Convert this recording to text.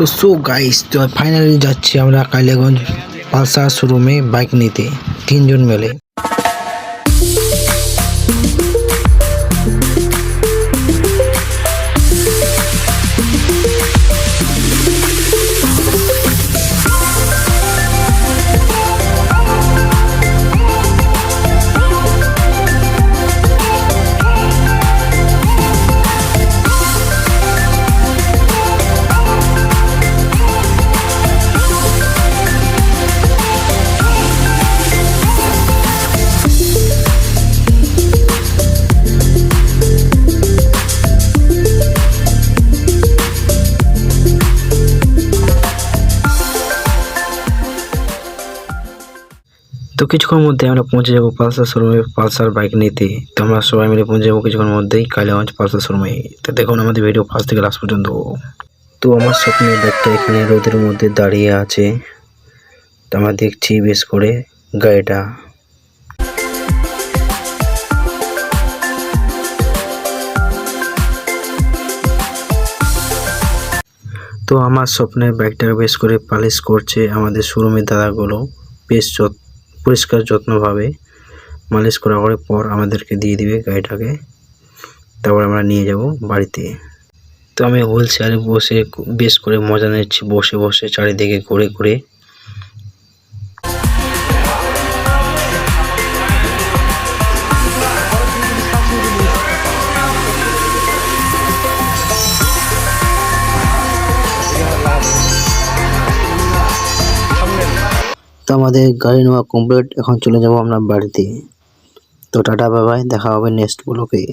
তো so guys, তো finally যাচ্ছি আমরা কালিয়াগঞ্জ পালসার শোরুমে বাইক নিতে, তিনজন মিলে। তো কিছুক্ষণের মধ্যে আমরা পৌঁছে যাবো পালসার শোরুমে পালসার বাইক নিতে। তো আমরা সবাই মিলে পৌঁছে যাবো কিছুক্ষণের মধ্যেই কালিয়াগঞ্জ পালসার শোরুমে। তো দেখুন আমাদের ভিডিও ফার্স্ট থেকে লাস্ট পর্যন্ত। তো আমার স্বপ্নের বাইকটা এখানে রোদের মধ্যে দাঁড়িয়ে আছে। তো আমরা দেখছি বেশ করে গাড়িটা। তো আমার স্বপ্নের বাইকটাকে বেশ করে পালিশ করছে আমাদের শোরুমের দাদাগুলো, বেশ পরিষ্কার যত্নভাবে মালিশ করার পর আমাদেরকে দিয়ে দিবে গাড়িটাকে। তারপর আমরা নিয়ে যাব বাড়িতে। তো আমি হুইল চেয়ারে বসে বেশ করে মজা নিচ্ছি, বসে বসে চারিদিকে ঘুরে ঘুরে। তো আমাদের গাড়ি নেওয়া কমপ্লিট, এখন চলে যাব আমরা বাড়িতে। তো টাটা বাই বাই, দেখা হবে নেক্সট ব্লগে।